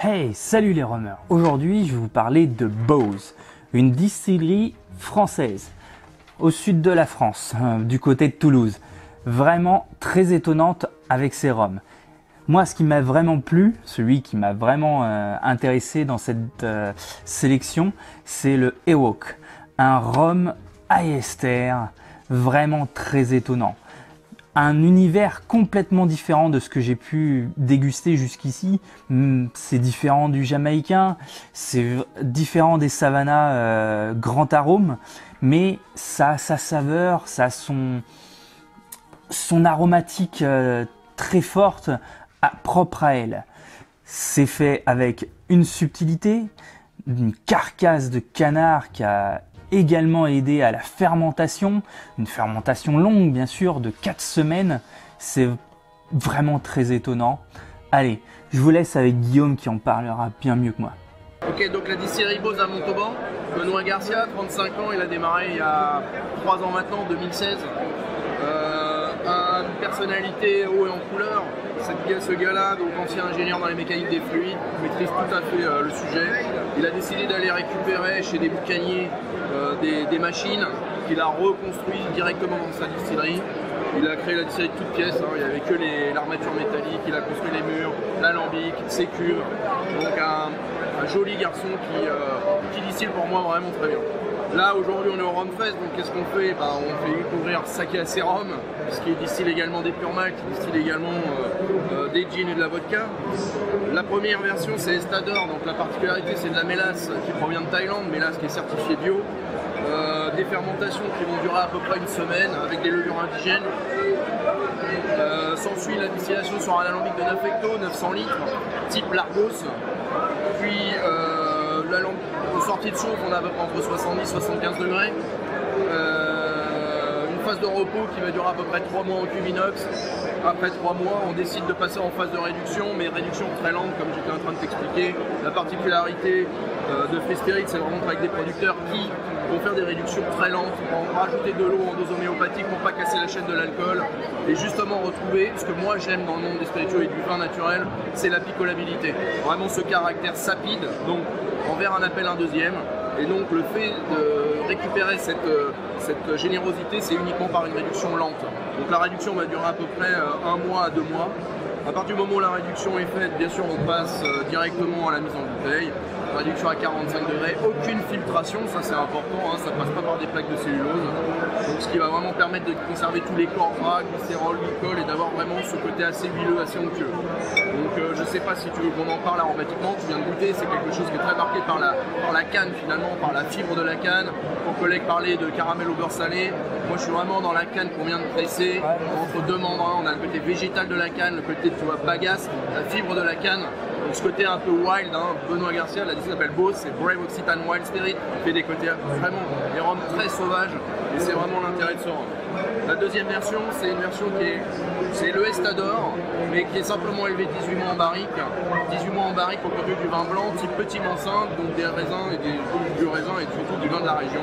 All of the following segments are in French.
Hey, salut les rumeurs. Aujourd'hui, je vais vous parler de Boz, une distillerie française au sud de la France, du côté de Toulouse. Vraiment très étonnante avec ses rhums. Moi, ce qui m'a vraiment plu, celui qui m'a vraiment intéressé dans cette sélection, c'est le Ewok, un rhum à ester vraiment très étonnant. Un univers complètement différent de ce que j'ai pu déguster jusqu'ici. C'est différent du jamaïcain, c'est différent des savannas grand arôme, mais ça a sa saveur, ça a son aromatique très forte, propre à elle. C'est fait avec une subtilité, une carcasse de canard qui a également aidé à la fermentation, une fermentation longue bien sûr de 4 semaines, c'est vraiment très étonnant. Allez, je vous laisse avec Guillaume qui en parlera bien mieux que moi. Ok, donc la distillerie Boz à Montauban, Benoît Garcia, 35 ans, il a démarré il y a 3 ans maintenant, 2016. Une personnalité haut et en couleur, ce gars-là, donc ancien ingénieur dans les mécaniques des fluides, maîtrise tout à fait le sujet. Il a décidé d'aller récupérer chez des boucaniers des machines qu'il a reconstruit directement dans sa distillerie. Il a créé la distillerie de toutes pièces, il n'y avait que l'armature métallique, il a construit les murs, l'alambic, ses cuves. Donc un joli garçon qui distille pour moi vraiment très bien. Là aujourd'hui on est au Rhum Fest, donc qu'est-ce qu'on fait? On fait découvrir Saké Acerum, puisqu'il distille également des pure malt, il distille également des gins et de la vodka. La première version c'est Estador, donc la particularité c'est de la mélasse qui provient de Thaïlande, mélasse qui est certifiée bio. Des fermentations qui vont durer à peu près une semaine avec des levures indigènes. S'ensuit la distillation sur un alambic de 9 hecto, 900 litres, type Largos. Puis aux sorties de chauffe, on a à peu près entre 70 et 75 degrés. Une phase de repos qui va durer à peu près 3 mois en cuve inox. Après 3 mois, on décide de passer en phase de réduction, mais réduction très lente comme j'étais en train de t'expliquer. La particularité de Free Spirit, c'est vraiment avec des producteurs qui vont faire des réductions très lentes, vont rajouter de l'eau en dose homéopathique pour pas casser la chaîne de l'alcool et justement retrouver ce que moi j'aime dans le monde des spiritueux et du vin naturel, c'est la picolabilité. Vraiment ce caractère sapide, donc en verre un appel un deuxième. Et donc le fait de récupérer cette générosité, c'est uniquement par une réduction lente. Donc la réduction va durer à peu près 1 mois à 2 mois. À partir du moment où la réduction est faite, bien sûr on passe directement à la mise en bouteille. Réduction à 45 degrés, aucune filtration, ça c'est important, ça passe pas par des plaques de cellulose. Donc ce qui va vraiment permettre de conserver tous les corps gras, glycérol, glycol et d'avoir vraiment ce côté assez huileux, assez onctueux. Donc je sais pas si tu veux qu'on en parle aromatiquement, tu viens de goûter, c'est quelque chose qui est très marqué par la canne finalement, par la fibre de la canne. Ton collègue parlait de caramel au beurre salé, moi je suis vraiment dans la canne qu'on vient de presser, entre deux mandrins, on a le côté végétal de la canne, le côté tu vois bagasse, la fibre de la canne. Donc ce côté un peu wild, Benoît Garcia, la distillerie s'appelle Boz, c'est Brave Occitan Wild Spirit, il fait des côtés vraiment des rhums très sauvages et c'est vraiment l'intérêt de ce rhum. La deuxième version, c'est une version c'est le Estador, mais qui est simplement élevé 18 mois en barrique. 18 mois en barrique au produit du vin blanc, type petit Mansin, donc des raisins et du raisin et surtout du vin de la région.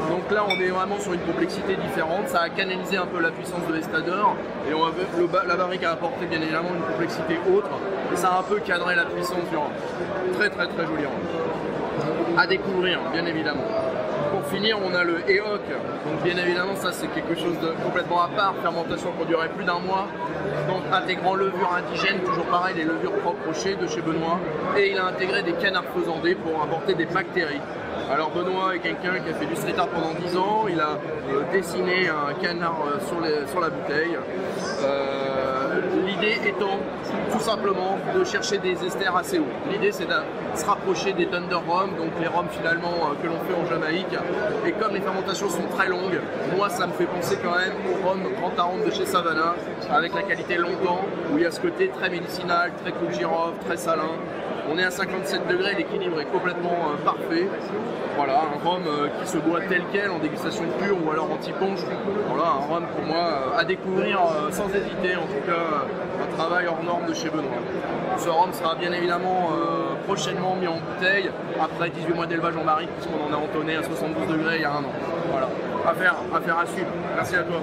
Donc là on est vraiment sur une complexité différente, ça a canalisé un peu la puissance de l'Estador et la barrique a apporté bien évidemment une complexité autre et ça a un peu cadré la puissance du rhum. Très très très joli rhum. À découvrir bien évidemment. Pour finir on a le Ewok, donc bien évidemment ça c'est quelque chose de complètement à part, fermentation qui durerait plus d'1 mois, donc intégrant levure indigène, toujours pareil les levures propres de chez Benoît, et il a intégré des canards faisandés pour apporter des bactéries. Alors Benoît est quelqu'un qui a fait du street art pendant 10 ans, il a dessiné un canard sur la bouteille. L'idée étant tout simplement de chercher des esters assez hauts. L'idée c'est de se rapprocher des Thunder Rum, donc les rhums finalement que l'on fait en Jamaïque. Et comme les fermentations sont très longues, moi ça me fait penser quand même au rhum grand arôme de chez Savannah, avec la qualité longtemps, où il y a ce côté très médicinal, très clou de girofle, très salin. On est à 57 degrés, l'équilibre est complètement parfait. Voilà, un rhum qui se boit tel quel en dégustation pure ou alors anti-punch. Voilà, un rhum pour moi à découvrir sans hésiter, en tout cas un travail hors norme de chez Benoît. Ce rhum sera bien évidemment prochainement mis en bouteille après 18 mois d'élevage en barrique puisqu'on en a entonné à 72 degrés il y a 1 an. Voilà, affaire à suivre. Merci à toi.